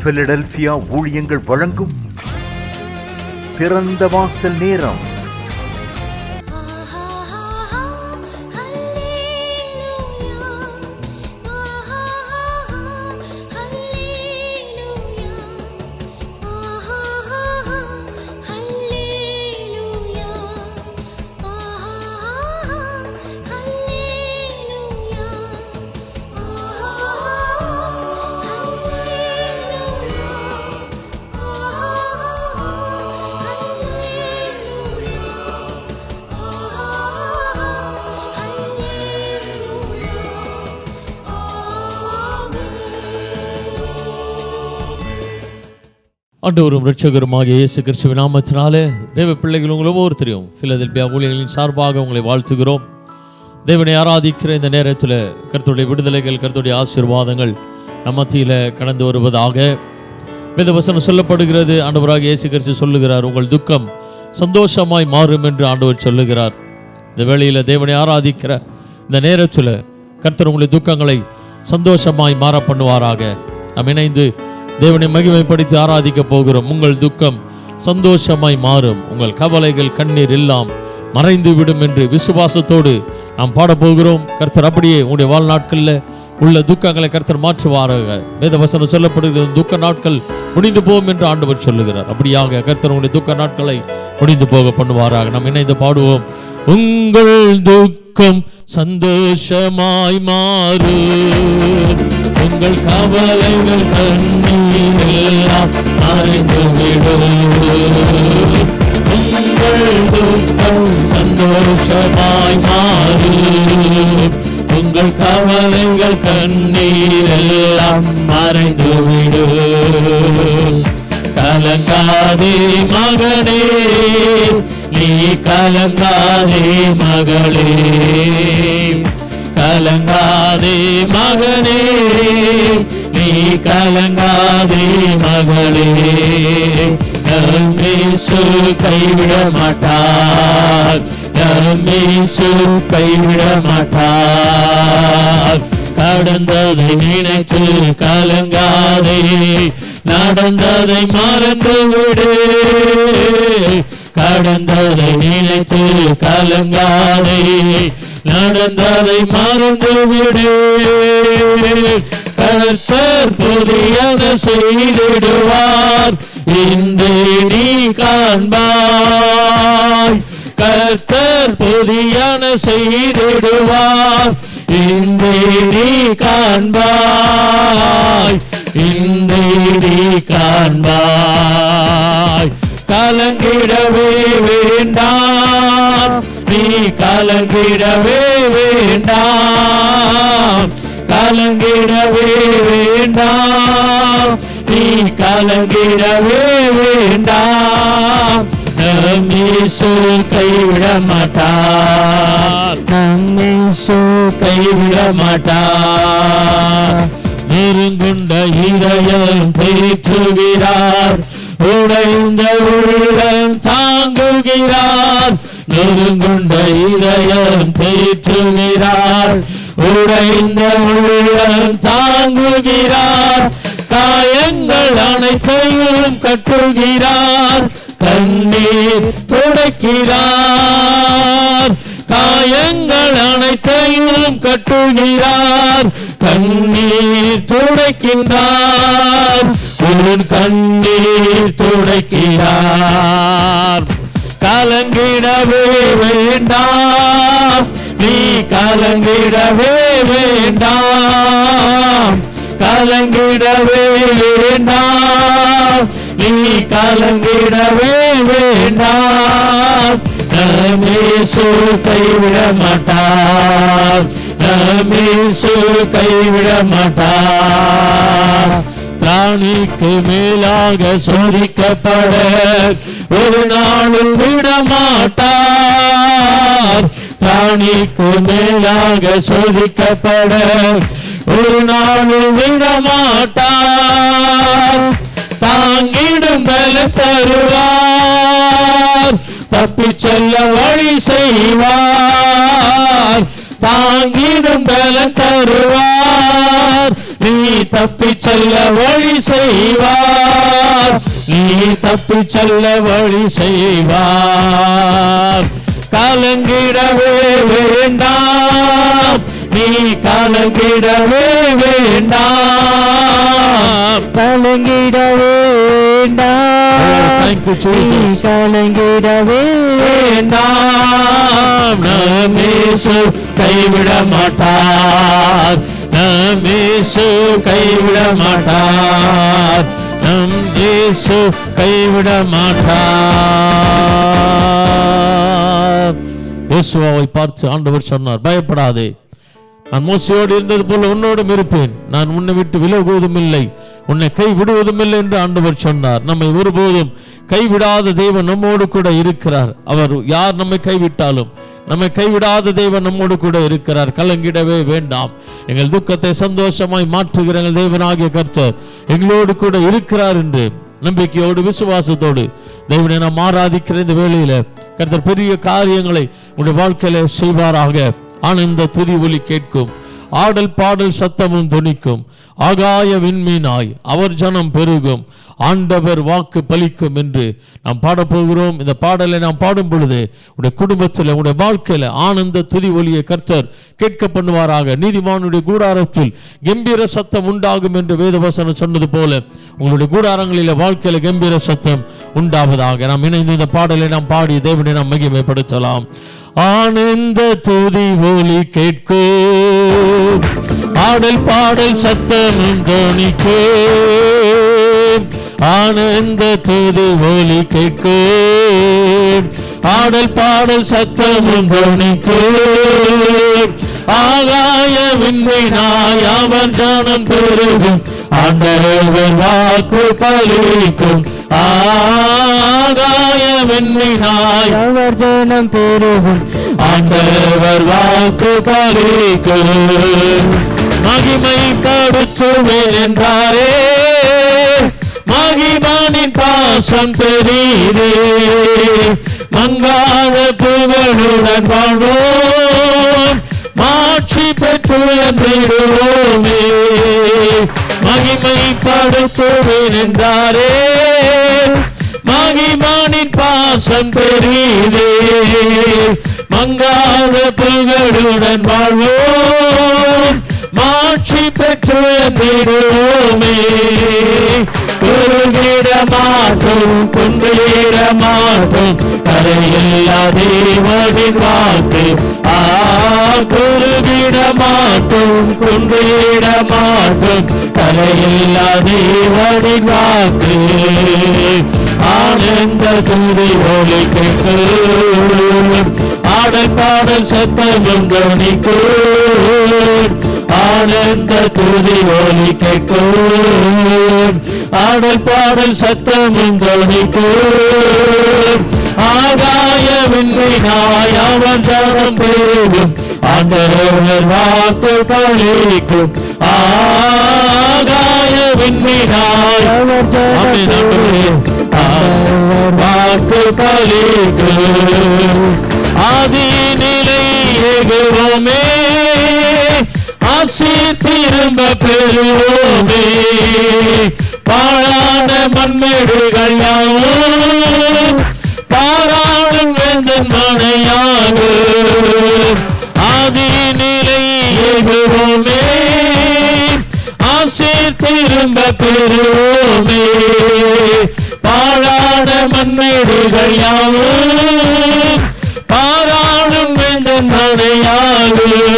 Philadelphia ஊழியங்கள் வழங்கும் திறந்த வாசல் நேரம். ஆண்டவரும் இரட்சகருமாக இயேசு கிறிஸ்துவின் நாமத்தினாலே தேவ பிள்ளைகள் உங்கள் ஒவ்வொருத்தரையும் பிலதெல்பியா ஊழியர்களின் சார்பாக உங்களை வாழ்த்துகிறோம். தேவனை ஆராதிக்கிற இந்த நேரத்தில் கர்த்தருடைய விடுதலைகள், கர்த்தருடைய ஆசீர்வாதங்கள் நம் மத்தியில் கடந்து வருவதாக. வேதவசனம் சொல்லப்படுகிறது, ஆண்டவராக இயேசு கிறிஸ்து சொல்லுகிறார், உங்கள் துக்கம் சந்தோஷமாய் மாறும் என்று ஆண்டவர் சொல்லுகிறார். இந்த வேளையில் தேவனை ஆராதிக்கிற இந்த நேரத்தில் கர்த்தர் உங்களுடைய துக்கங்களை சந்தோஷமாய் மாற பண்ணுவாராக. நாம் இணைந்து தேவனை மகிமைப்படுத்தி ஆராதிக்க போகிறோம். உங்கள் துக்கம் சந்தோஷமாய் மாறும், உங்கள் கவலைகள் கண்ணீர் எல்லாம் மறைந்து விடும் என்று விசுவாசத்தோடு நாம் பாடப்போகிறோம். கர்த்தர் அப்படியே உங்களுடைய வாழ்நாட்களில் உள்ள துக்கங்களை கர்த்தர் மாற்றுவாராக. வேதவசனம் சொல்லப்படுகிறது, துக்க நாட்கள் முடிந்து போகும் என்று ஆண்டவர் சொல்லுகிறார். அப்படியாக கர்த்தர் உங்களுடைய துக்க நாட்களை முடிந்து போக பண்ணுவாராக. நாம் இணைந்து பாடுவோம். உங்கள் துக்கம் சந்தோஷமாய் மாறும், உங்கள் கவலைகள் கண்ணீர் எல்லாம் மறைந்துவிடும். உங்கள் துக்கம் சந்தோஷமாய் மாறும், உங்கள் கவலைகள் கண்ணீர் எல்லாம் மறைந்துவிடும். கலங்காதே மகனே, நீ கலங்காதே மகளே, கலங்காதே மகனே, நீ கலங்காதே மகளே. நம் இயேசு கைவிட மாட்டார், நம் இயேசு கைவிட மாட்டார். கடந்ததை நினைத்து கலங்காதே, நடந்ததை மறந்து விடு. கடந்ததை நினைத்து கலங்காதே, நடந்ததை மறந்து விடு. கர்த்தர் புதியன செய்திடுவார், இன்று நீ காண்பாய். கர்த்தர் புதியன செய்திடுவார், இன்று நீ காண்பாய், இன்று நீ காண்பாய். கலங்கிடவே வேண்டாம், நீ கலங்கிடவே வேண்டாம், கலங்கிடவே வேண்டாம், நீ கலங்கிடவே வேண்டாம். நம் இயேசு கைவிட மாட்டார், நம் இயேசு கைவிட மாட்டார். நெருங்குண்ட இதயம் தேற்றுகிறார், உடைந்த உள்ளம் தாங்குகிறார். நெருங்குண்ட இதயம் தேற்றுகிறார், உடைந்த உள்ளம் தாங்குகிறார். காயங்கள் அனைத்தையும் கட்டுகிறார், கண்ணீர் துடைக்கிறார். காயங்கள் அனைத்தையும் கட்டுகிறார், கண்ணீர் துடைக்கின்றார். உன் கண்ணீர் துடைக்கிறார். கலங்கிடவே வேண்டாம், நீ கலங்கிடவே வேண்டாம், கலங்கிடவே வேண்டாம், நீ கலங்கிடவே வேண்டாம். நம் இயேசு கைவிட மாட்டார், நம் இயேசு கைவிட மாட்டார். திராணிக்கு மேலாக சோதிக்கப்பட ஒரு நாளும் விட மாட்டார். திராணிக்கு மேலாக சோதிக்கப்பட ஒரு நாளும் விட மாட்டார். தாங்கிடும் பல தருவார், தப்பிச் செல்ல வழி செய்வார். தாங்கிடும் பலன் தருவார். நீ தப்பிச் செல்ல வழி செய்வார். நீ தப்பிச் செல்ல வழி செய்வார். கலங்கிடவே வேண்டாம், நீ கலங்கிடவே வேண்டாம், கலங்கிடவே வேண்டாம், கலங்கிடவே வேண்டாம். நம் இயேசு கைவிட மாட்டார், நம் இயேசு கைவிட மாட்டார், நம் இயேசு கைவிட மாட்டார். யோசுவாவை பார்த்து ஆண்டவர் சொன்னார், பயப்படாதே, நான் மோசையோடு இருந்தது போல உன்னோடும் இருப்பேன், நான் உன்னை விட்டு விலகுவதும் இல்லை, உன்னை கைவிடுவதும் இல்லை என்று ஆண்டவர் சொன்னார். நம்மை ஒருபோதும் கைவிடாத தேவன் நம்மோடு கூட இருக்கிறார். அவர் யார் நம்மை கைவிட்டாலும் நம்மை கைவிடாத தேவன் நம்மோடு கூட இருக்கிறார். கலங்கிடவே வேண்டாம். எங்கள் துக்கத்தை சந்தோஷமாய் மாற்றுகிற எங்கள் தேவனாகிய கர்த்தர் எங்களோடு கூட இருக்கிறார் என்று நம்பிக்கையோடு விசுவாசத்தோடு தேவனை நாம் ஆராதிக்கிற இந்த வேளையில கர்த்தர் பெரிய காரியங்களை உங்களுடைய வாழ்க்கையில செய்வாராக. ஆனந்த துதி ஒலி கேட்கும், ஆடல் பாடல் சத்தமும் துணிக்கும், ஆகாய விண்மீனாய் அவர் ஜனம் பெருகும், ஆண்டவர் வாக்கு பலிக்கும் என்று நாம் பாடப்போகிறோம். இந்த பாடலை நாம் பாடும் பொழுது உடைய குடும்பத்தில் உடைய வாழ்க்கையில் ஆனந்த துதி ஒலியை கர்த்தர் கேட்க பண்ணுவாராக. நீதிமானுடைய கூடாரத்தில் கம்பீர சத்தம் உண்டாகும் என்று வேதவசனம் சொன்னது போல உங்களுடைய கூடாரங்களில் வாழ்க்கையில் கம்பீர சத்தம் உண்டாவதாக. நாம் இணைந்து இந்த பாடலை நாம் பாடி தேவனை நாம் மகிமைப்படுத்தலாம். ஆனந்த துதி ஒலி கேட்கும், ஆடல் பாடல் சத்தமும் தோணிக்கும், ஆனந்த துதி ஒலி கேட்கும், ஆடல் பாடல் சத்தமும் தோணிக்கும், ஆகாய விண்மீனாய் அவன் ஜனம் பெருகும், ஆண்டவர் வாக்கு பலிக்கும், ஆகாய விண்மீனாய் அவர் ஜனம் பெருகும், ஆண்டவர் வாக்கு பலிக்கும். மகிமை படுத்துவேன் என்றாரே, மகிமானின் பாசம் பெரியதே, மங்காத புகழுடன் வாழ்வோம், மாட்சி பெற்று என்றிடுவோமே. மகிமை படுத்துவேன் என்றாரே, மகிமானின் பாசம் பெரியதே, மங்காத புகழுடன் வாழ்வோம், மாட்சி பெற்று என்றிடுவோமே. குறுகிட மாட்டோம், குன்றிட மாட்டோம், கரையில்லா தேவனின் வாக்கு. குறுகிட மாட்டோம், குன்றிட மாட்டோம், கரையில்லா தேவனின் வாக்கு. ஆனந்த துதி ஒலி கேட்கும், ஆடல் பாடல் சத்தமும் கவனிக்கும், ஆனந்த துதி ஒலி கேட்கும், ஆடல் பாடல் சத்தமும் கவனிக்கும், ஆகாய விண்மீனாய் அவன் ஜனம் பெருகும், ஆண்டவர் வாக்கு பலிக்கும், ஆகாய விண்மீனாய் அவர் ஜனம் பெருகும், வாக்கு பலிக்கும். ஆதி நிலை ஏகுவோமே, ஆசி திரும்ப பெறுவோமே, பாழான மண்மேடுகள் யாவும் பாராளும் வேந்தன் மனையாகும். ஆதி நிலை ஏகுவோமே, ஆசி திரும்ப பெறுவோமே, பாழான மண்மேடுகள் யாவும் பாராளும் வேந்தன் மனையாகும்.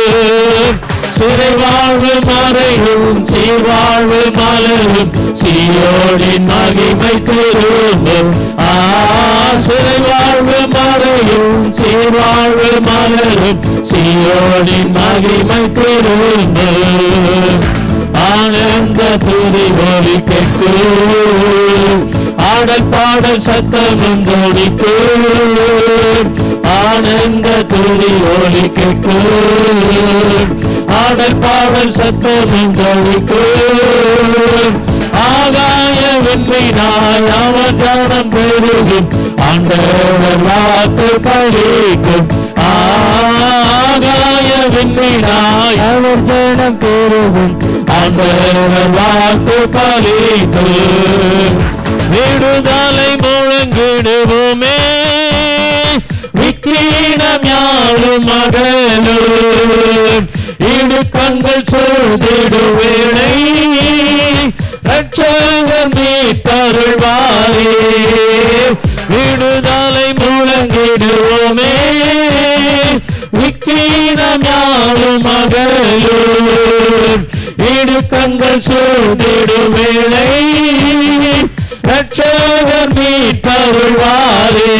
சிறைவாழ்வு மறையும் சீர்வாழ்வு மலரும், சீயோனின் மகிமை திரும்பும். சிறைவாழ்வு மறையும் சீர்வாழ்வு மலரும், சீயோனின் மகிமை திரும்பும். ஆனந்த துதி ஒலி கேட்கும், ஆடல் பாடல் சத்தமும் தோணிக்கும், ஆனந்த துதி ஒலி கேட்கும், ஆடல் பாடல் சத்தமும் தோணிக்கும், ஆகாய விண்மீனாய் அவன் ஜனம் பெருகும், ஆண்டவர் வாக்கு பலிக்கும், ஆகாய விண்மீனாய் அவர் ஜனம் பெருகும் ஆண்டவர் வாக்கு பலிக்கும். விடுதலை முழங்கிடுவோமே விக்கினம் யாரும் மகளும் இடுக்கண்கள் சூழ்ந்திடுவேளை ரட்சகர் மீட்டருள்வாரே. விடுதலை முழங்கிடுவோமே விக்கினம் யாரும் மகளும் இடுக்கண்கள் சூழ்ந்திடுவேளை ரட்சகர் மீட்டருள்வாரே.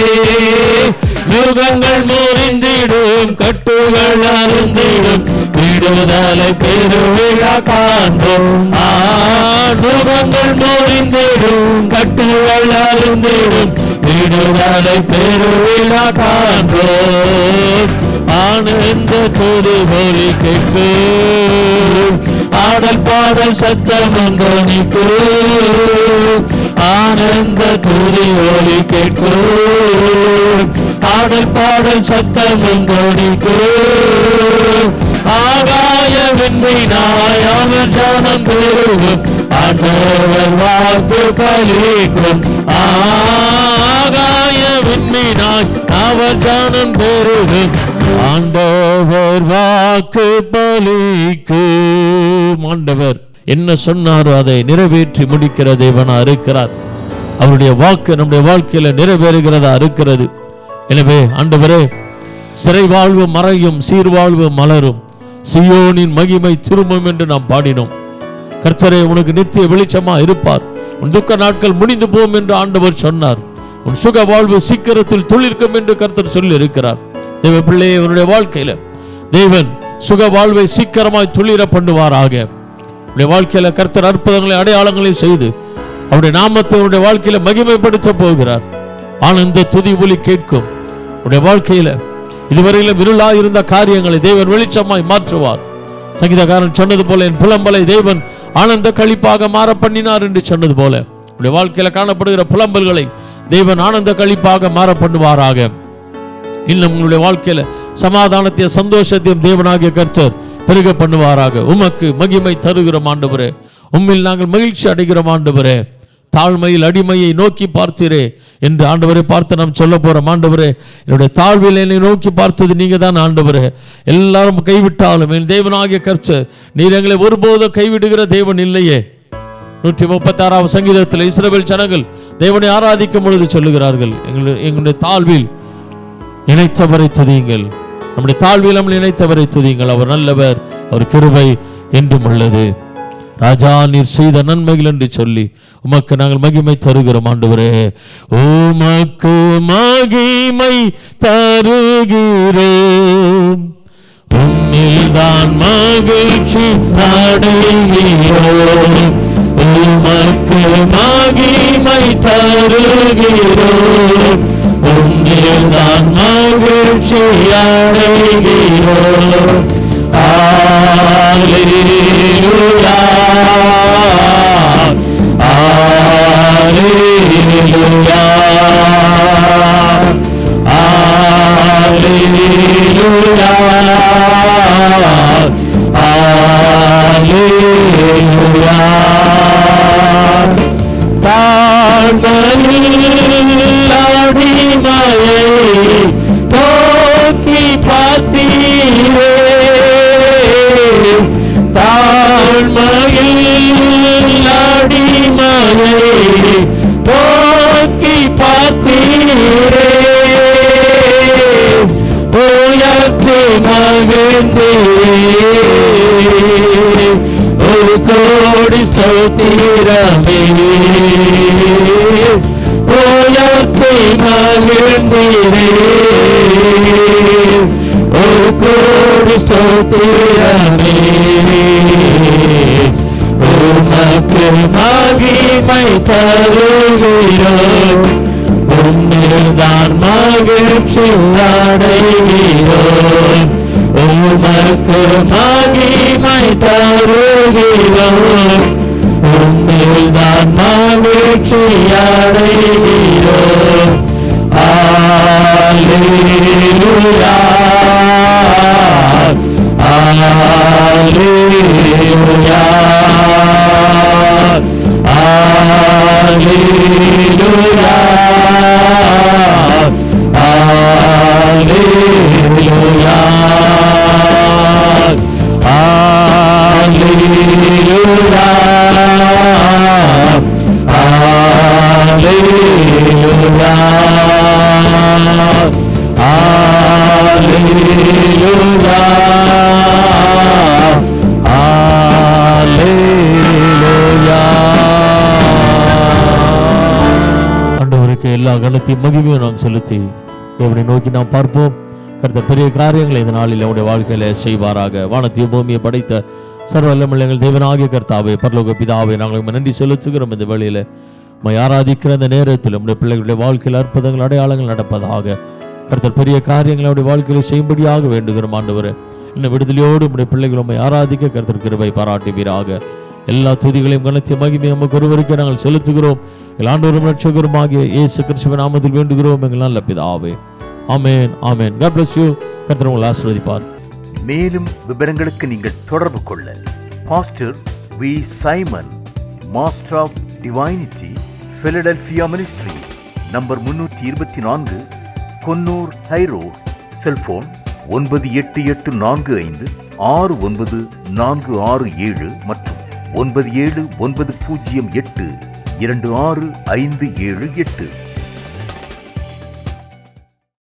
யுகங்கள் முறிந்திடும் கட்டுகள் அருந்திடும் விடுதலை பெருவிழா காண்போம். யுகங்கள் முறிந்திடும் கட்டுகள் அருந்திடும் விடுதலை பெருவிழா காண்போம். ஆனந்த துதி ஒலி கேட்கும் ஆடல் பாடல் சத்தம் ஒன்றனிக்கும். ஆனந்த துதி ஒலி கேட்கும் ஆடல் பாடல் சத்தம் ஒன்றனிக்கும். ஆகாய விண்மீனாய் அவர் ஜனம் பெருகும் ஆண்டவர் வாக்கு பலிக்கும். ஆகாய விண்மீனாய் அவர் ஜனம் பெருகும் ஆண்டவர் வாக்கு பலிக்கும். ஆண்டவர் என்ன சொன்னாரோ அதை நிறைவேற்றி முடிக்கிற தேவனா இருக்கிறார். அவருடைய வாக்கு நம்முடைய வாழ்க்கையில நிறைவேறுகிறதா இருக்கிறது. எனவே ஆண்டவரே, சிறை வாழ்வு மறையும் சீர்வாழ்வு மலரும் சியோனின் மகிமை திரும்பும் என்று நாம் பாடினோம். கர்த்தரே, உனக்கு நித்திய வெளிச்சமா இருப்பார். உன் துக்க நாட்கள் முடிந்து போகும் என்று ஆண்டவர் சொன்னார். உன் சுக வாழ்வு சீக்கிரத்தில் துளிர்க்கும் என்று கர்த்தர் சொல்லி இருக்கிறார். தேவ பிள்ளையே, உன்னுடைய வாழ்க்கையில தேவன் சுக வாழ்வை சீக்கிரமாய் துளிர பண்ணுவாராக. உன்னுடைய வாழ்க்கையில கர்த்தர் அற்புதங்களை அடையாளங்களை செய்து அவருடைய நாமத்தை உன்னுடைய வாழ்க்கையில மகிமைப்படுத்த போகிறார். ஆனந்த துதி ஒலி கேட்கும். உன்னுடைய வாழ்க்கையில இதுவரையிலும் இருளாய் இருந்த காரியங்களை தேவன் வெளிச்சமாய் மாற்றுவார். சங்கீதக்காரன் சொன்னது போல, என் புலம்பலை தேவன் ஆனந்த களிப்பாக மாற பண்ணினார் என்று சொன்னது போல உன்னுடைய வாழ்க்கையில காணப்படுகிற புலம்பல்களை தேவன் ஆனந்த களிப்பாக மாற பண்ணுவாராக. இன்னும் உங்களுடைய வாழ்க்கையில சமாதானத்தையும் சந்தோஷத்தையும் தேவனாகிய கர்த்தர் பெருக பண்ணுவாராக. உமக்கு மகிமை தருகிறோம் ஆண்டவரே. உம்மில் நாங்கள் மகிழ்ச்சி அடைகிறோம் ஆண்டவரே. தாழ்மையில் அடிமையை நோக்கி பார்த்தீரே என்று ஆண்டவரை பார்த்து நாம் சொல்ல போறோம். ஆண்டவரே, என்னுடைய தாழ்வில் என்னை நோக்கி பார்த்தது நீங்க தான் ஆண்டவரே. எல்லாரும் கைவிட்டாலும் என் தேவனாகிய கர்த்தர் நீர் எங்களை ஒருபோதும் கைவிடுகிற தேவன் இல்லையே. 136 சங்கீதத்தில் இஸ்ரவேல் ஜனங்கள் தேவனை ஆராதிக்கும் பொழுது சொல்லுகிறார்கள், எங்களுடைய தாழ்வில் நினைத்தவரை துதியுங்கள். நம்முடைய தாழ்வில் நம்மை நினைத்தவரை துதியுங்கள். அவர் நல்லவர், அவர் கிருபை என்றும் உள்ளது. ராஜா, நீர் செய்த நன்மைகள் என்று சொல்லி உமக்கு நாங்கள் மகிமை தருகிறோம் ஆண்டவரே. உமக்கு மகிமை தருகிறோம், உம்மில்தான் மகிழ்ச்சி அடைகிறோம். உமக்கு மகிமை தருகிறோம், உம்மில்தான் மகிழ்ச்சி அடைகிறோம். Alleluia, Alleluia, Alleluia, Alleluia. தாழ்மையில் அடிமையை நோக்கி பார்த்தீரே, தாழ்மையில் அடிமையை நோக்கி பார்த்தீரே, உயர்த்தி மகிழ்ந்தீரே, ஒரு கோடி ஸ்தோத்திரமே, உயர்த்தி மகிழ்ந்தீரே, ஒரு கோடி ஸ்தோத்திரமே. உமக்கு மகிமை தருகிறோம், உம்மில்தான் மகிழ்ச்சி அடைகிறோம். உமக்கு மகிமை தருகிறோம், உம்மில்தான் மகிழ்ச்சி அடைகிறோம். Alleluia, ஆண்டவருக்கு எல்லா கனத்தையும் மகிமையும் நாம் செலுத்தி தேவனை நோக்கி நாம் பார்ப்போம். கர்த்தர் பெரிய காரியங்களை இந்த நாளில் அவருடைய வாழ்க்கையில செய்வாராக. வானத்தையும் பூமியை படைத்த சர்வ வல்லமையுள்ள தேவனாகிய கர்த்தாவே, பரலோக பிதாவே, நாங்கள் நன்றி செலுத்துகிறோம். இந்த வேளையில ஆராதிக்கிற அந்த நேரத்தில் நம்முடைய பிள்ளைகளுடைய வாழ்க்கையில் அற்புதங்கள் அடையாளங்கள் நடப்பதாக. கர்த்தர் பெரிய காரியங்களை அவருடைய வாழ்க்கையில செய்யும்படியாக வேண்டுகிறோம். ஆண்டவரே, இன்னும் விடுதலையோடு நம்முடைய பிள்ளைகள் ஆராதிக்க கர்த்தர் கிருபை பாராட்டுவீராக. எல்லா துதிகளையும் கனத்தையும் மகிமையும் நமக்கு ஒருவருக்கே நாங்கள் செலுத்துகிறோம். எங்கள் ஆண்டவரும் இரட்சகருமாகிய இயேசு கிறிஸ்துவின் நாமத்தில் வேண்டுகிறோம் எங்கள் நல்ல பிதாவே. ஆமென், ஆமென். God bless you. கர்த்தர் உங்களை ஆசீர்வதிப்பார். மேலும் விவரங்களுக்கு நீங்கள் தொடர்பு கொள்ள pastor V. Simon, master of divinity, Philadelphia ministry, number 324, Konnur high road, cellphone 9884569467 மற்றும் 9790826578.